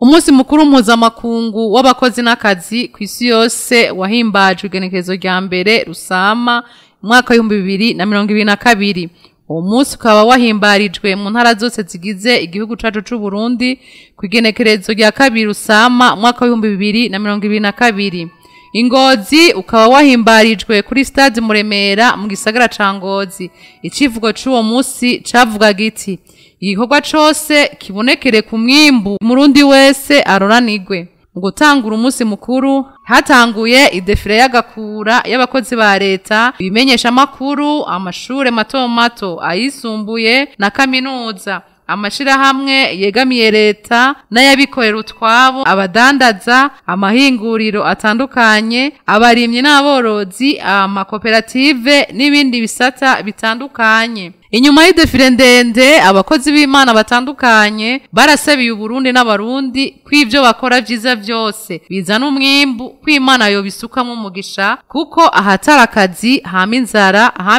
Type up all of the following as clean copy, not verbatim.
Umunsi mukuru mpuzamakungu w'abakozi n'akazi kw'isi yose wahimbajwe igenekerezo rya mbere Rusama mwaka wa 2022. Uwo munsi ukaba wahimbarijwe mu ntara zose zigize igihugu cacu c'u Burundi kw'igenekerezo rya kabiri Rusama mwaka wa 2022. Ingozi ukaba wahimbarijwe kuri stade Muremera mu gisagara ca Ngozi. Icivugo c'uwo munsi cavuga giti: igikorwa cose kibonekere ku mwimbu umurundi wese aroranirwe. Mu gutangura umunsi mukuru hatanguye idefile y'agakura y'abakozi ba leta, ibimenyesha amakuru, amashure mato mato, ayisumbuye na kaminuza, amashirahamwe yegamiye leta n'ayabikorera utwabo, abadandaza, amahinguriro atandukanye, abarimyi n'aborozi, amakoperative n'ibindi bisata bitandukanye. Inyuma y'idefile ndende abakozi b'Imana batandukanye barasabiye Uburundi n'abarundi kw'ivyo bakora vyiza vyose bizana umwimbu, kw'Imana yobisukamwo umugisha, kuko ahatari akazi hama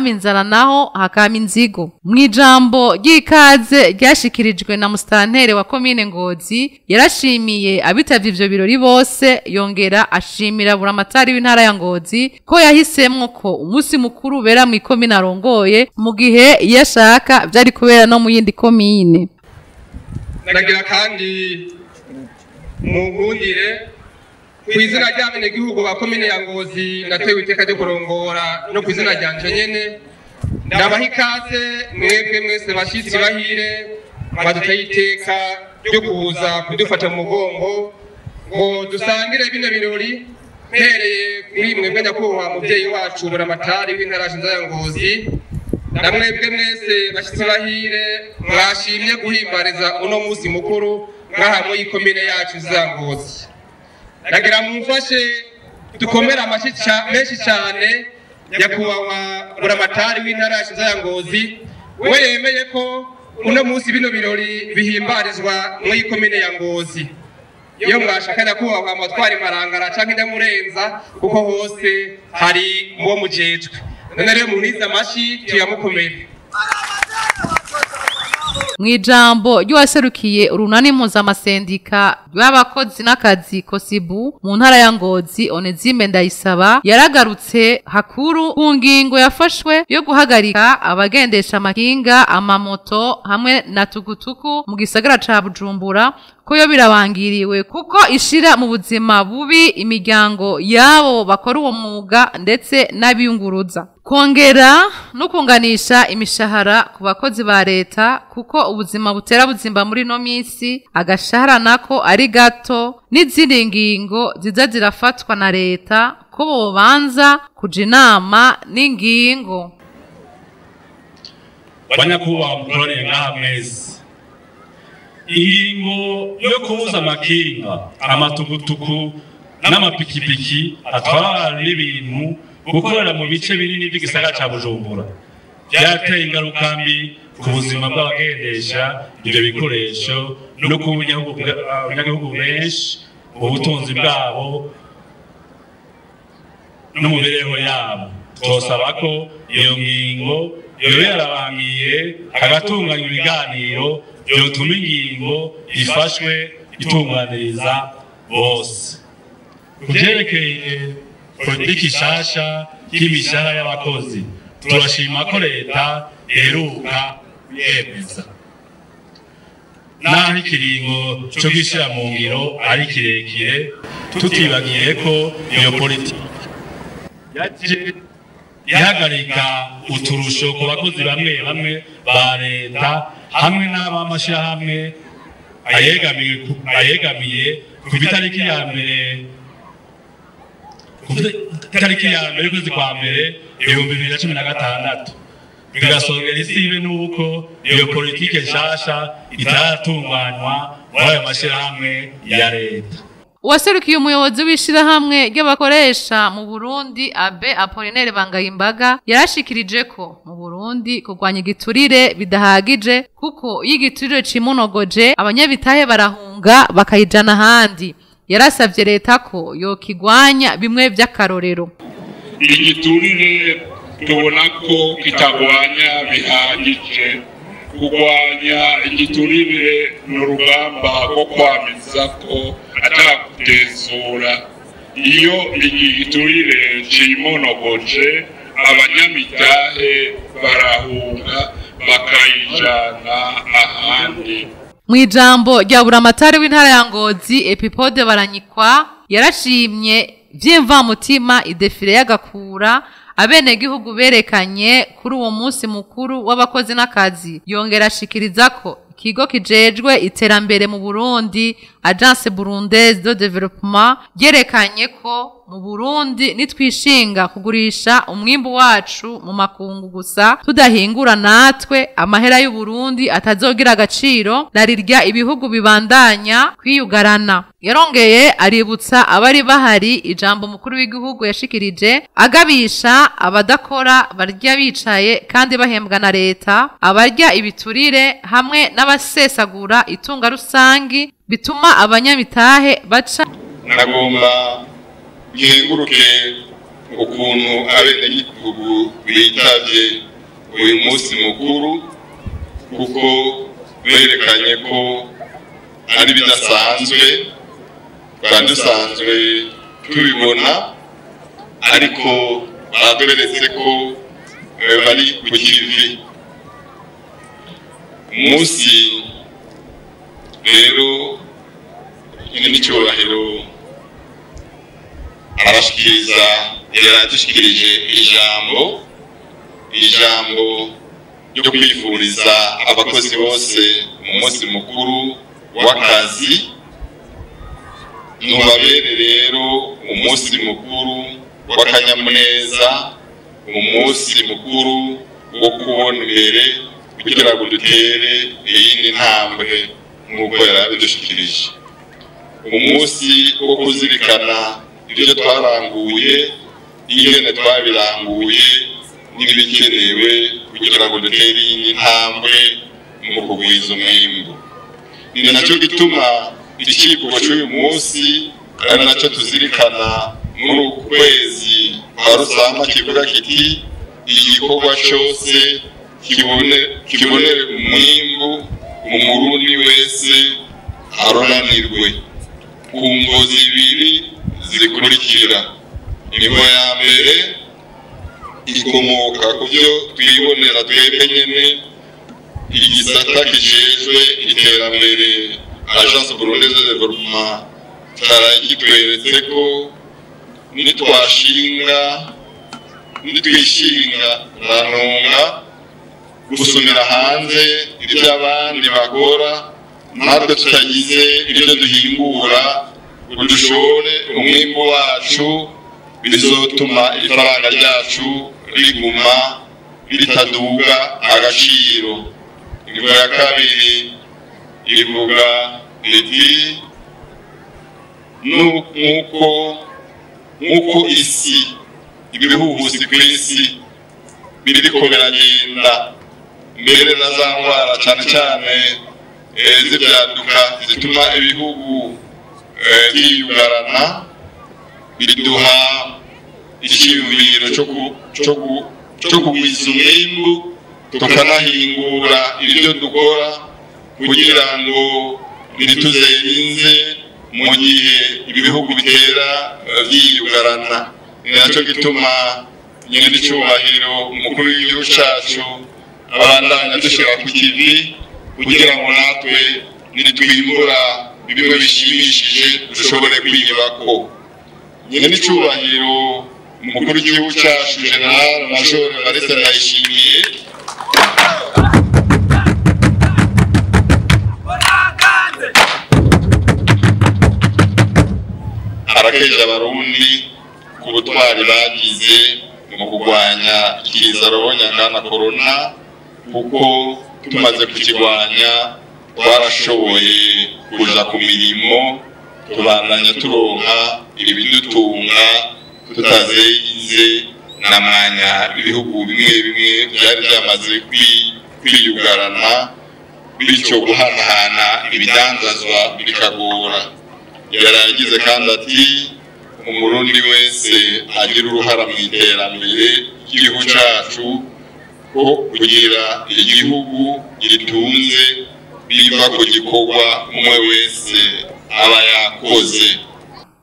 inzara naho hakama inzigo. Mw'ijambo ry'ikaze ryashikirijwe na musitanteri wa komine Ngozi, yarashimiye abitavye ivyo birori bose, yongera ashimira buramatari w'intara ya Ngozi ko yahisemwo ko umunsi mukuru ubera mw'ikomine arongoye mu gihe yashaka vyari kubera no mu yindi komine. Nagira kandi mugundire kw'izina ry'abenegihugu ba komine ya Ngozi natewe iteka ryo kurongora no kw'izina ryanje nyene, ndabaha ikaze mwebwe mwese bashitsi bahire baduteye iteka ryo kuza kudufata mu mugongo ngo dusangire bino birori, mpereye kuri mwebwe nyakubahwa muvyeyi wacu buramatari w'intara ya Ngozi, na mwebwe mwese bashitsi bahire mwashimye guhimbariza uno munsi mukuru mwahamwe y'ikomine yacu za Ngozi. Nagira mumfashe dukomera amashi menshi cyane nyakubahwa buramatari w'intara ya Ngozi, we yemeye ko uno munsi bino birori bihimbarizwa mu y'ikomine ya Ngozi. Iyo mwashaka nyakubahwa amatwari marangara canke ndamurenza kuko hose hari uwo mujejwe. None rero muniza amashi tuyamukomere. Mw'ijambo ry'uwaserukiye urunani mpuzamasendika rw'abakozi n'akazi Kosibu mu ntara ya Ngozi, Onezime Ndayisaba, yaragarutse hakuru ku ngingo yafashwe yo guhagarika abagendesha amakinga, amamoto hamwe na tukutuku mu gisagara ca Bujumbura, ko yo birabangiriwe kuko ishira mu buzima bubi imiryango yabo bakora uwo mwuga ndetse n'abiyunguruza. Kongera no kunganisha imishahara ku bakozi ba leta kuko ubuzima butera buzimba muri no minsi, agashahara nako ari gato, n'izindi ngingo ziza zirafatwa na leta ko bobanza kuja inama n'ingingo. Banyakubaha mukorane ngaha mwese, ingingo yo kubuza amakinga, amatukutuku n'amapikipiki atwara n'ibintu gukorera mu bice binini by'igisagara ca Bujumbura byateye ingaruka mbi ku buzima bw'abagendesha ibyo bikoresho no ku banyagihugu benshi, ubutunzi bwabo n'umubereho yabo. Twosaba ko iyo ngingo yoba yarabangiye hagatunganywa ibiganiro vyotuma ingingo ifashwe itunganiriza bose. Kuvyerekeye politiki shasha y'imishahara y'abakozi, turashima ko leta iheruka yemeza, naho ikiringo co gishira mu ngiro ari kirekire, tutibagiye ko iyo politiki yaje ihagarika uturusho ku bakozi bamwe bamwe ba leta hamwe n'abamashirahamwe ayegamiye ku itariki ya mbere y'ukwezi kwa mbere 2016, bigasongera isibe n'uko iyo politike nshasha itaratunganywa muri ayo mashirahamwe ya leta. Uwaserukiye umuyobozi w'ishirahamwe ry'abakoresha mu Burundi Abe Apollinaire Bangayimbaga yarashikirije ko mu Burundi kurwanya igiturire bidahagije kuko iyo igiturire cimunogoje abanyabitahe barahunga bakayijana ahandi. Yarasavye leta ko yokigwanya bimwe vy'akarorero. Igiturire tubona ko kitagwanya bihagije kurwanya igiturire n'urugamba rwo kwamiza ko atakutezura iyo igiturire cimonogoje abanyamitahe barahunga bakayijana ahandi. Mwijambo rya buramatari w'intara ya Ngozi Epipode Baranyikwa yarashimye vy'imvamutima idefile y'agakura abenegihugu berekanye kuri uwo munsi mukuru w'abakozi n'akazi. Yongera ashikiriza ko ikigo kijejwe iterambere mu Burundi Agence Burundaise de Développement yerekanye ko mu Burundi nitwishinga kugurisha umwimbu wacu mu makungu gusa tudahingura natwe amahera y'u Burundi atazogira agaciro narirya ibihugu bibandanya kwiyugarana. Yarongeye aributsa abari bahari ijambo mukuru w'igihugu yashikirije agabisha abadakora barya bicaye kandi bahembwa na leta, abarya ibiturire hamwe n'abasesagura itunga rusangi bituma abanyamitahe baca. Nagomba gihenguruke ukuntu abenegihugu bitavye uyu munsi mukuru kuko berekanye ko ari bidasanzwe kandi dusanzwe tubibona ariko baberetse ko bari ku kivi. Umunsi rero n'icyubahiro arashikiriza yaradushikirije ijambo ryo kwifuriza abakozi bose mu munsi mukuru w'akazi. Nubabere rero umunsi mukuru w'akanyamuneza, umunsi mukuru wo kubona imbere kugira ngo dutere iyindi ntambwe nk'uko yarabidushikirije. Umunsi wo kuzirikana ibyo twaranguye, ingene twabiranguye n'ibikenewe kugira ngo dutere iyindi ntambwe mu kugwiza umwimbu. Ni nacyo gituma ikivugo cy'uyu munsi ari nacyo tuzirikana muri uku kwezi kwa Rusama kivuga kiti igikorwa cyose kibonere umwimbu umurundi wese aroranirwe ku mvo zibiri zikurikira. Imvo ya mbere ikomoka ku byo twibonera twebwe nyene igisata kijejwe iterambere Agence Burundaise de Développement cyaragitweretse ko nitwishinga ranunga gusumira hanze ibyo abandi bakora natwe tutagize ibyo duhingura udushore umwimbu wacu bizotuma ifaranga ryacu riguma ritaduga agaciro. Imvo ya kabiri ivuga iti nk'uko isi ibihuhusi ku isi biriko biragenda mbere na za ndwara cyane cyane z'ibyaduka zituma ibihugu byiyugarana, biduha icyiyumviro cyo kugwiza umwimbu tukanahingura ibyo dukora kugira ngo ntituzerinze mu gihe ibihugu bitera byiyugarana. Ni nacyo gituma nyine n'icyubahiro umukuru w'igihugu cyacu abandanya dushyira ku kivi kugira ngo natwe nitwimbura bimwe bishimishije dushobore kwiyubako. Nyine n'icyubahiro umukuru w'igihugu cyacu General Major Evariste Ndayishimiye arakeje abarundi ku butwari bagize mu kurwanya ikiza rohonyangana corona, kuko tumaze kukigwanya twarashoboye kuja ku mirimo tubandanya turonka ibidutunga tutazeize n'amanya ibihugu bimwe bimwe byari byamaze kwiyugarana, bityo guhanahana ibidandazwa bikagora. Yaragize kandi ati umurundi wese agira uruhara mu iterambere ry'igihugu cyacu ko kugira igihugu gitunze biva ku gikorwa umwe wese aba yakoze.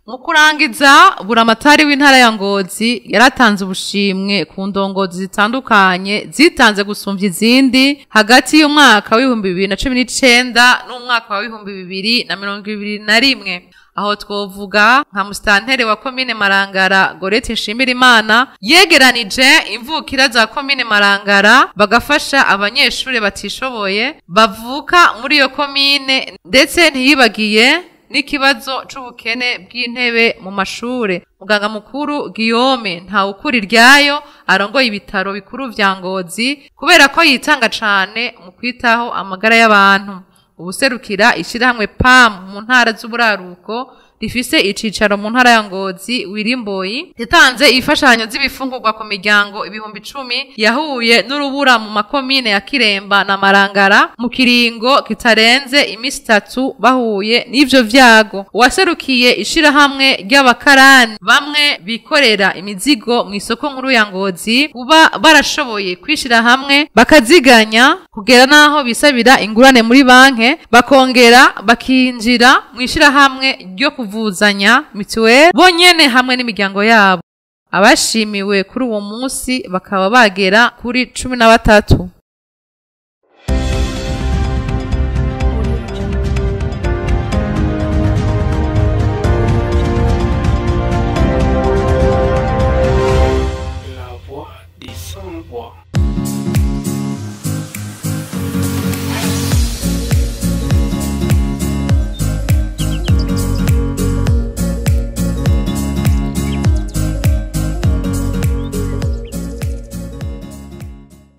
Mu kurangiza buramatari w'intara ya Ngozi yaratanze ubushimwe ku ndongozi zitandukanye zitanze gusumvya izindi hagati y'umwaka wa 2019 n'umwaka wa 2021. Aho twovuga nka mustantere wa komine Marangara Gorete Nshimirimana yegeranije imvukira za komine Marangara bagafasha abanyeshuri batishoboye bavuka muri iyo komine, ndetse ntiyibagiye n'ikibazo c'ubukene bw'intebe mu mashure. Muganga mukuru Guillaume Ntawukuriryayo arongoye ibitaro bikuru vya Ngozi kubera ko yitanga cane mu kwitaho amagara y'abantu. Ubuserukira ishirahamwe PAM mu ntara z'uburaruko rifise icicaro mu ntara ya Ngozi Wirimboyi yatanze ifashanyo z'ibifungurwa ku miryango 10,000 yahuye n'urubura mu makomine ya Kiremba na Marangara mu kiringo kitarenze imisi 3 bahuye n'ivyo vyago. Uwaserukiye ishirahamwe ry'abakarani bamwe bikorera imizigo mu isoko nkuru ya Ngozi kuba barashoboye kwishira hamwe bakaziganya kugera naho bisabira ingurane muri banke bakongera bakinjira mu ishirahamwe ryo kuvuzanya mituweli bonyene hamwe n'imiryango yabo. Abashimiwe kuri uwo munsi bakaba bagera kuri 13. La voix des sans voix.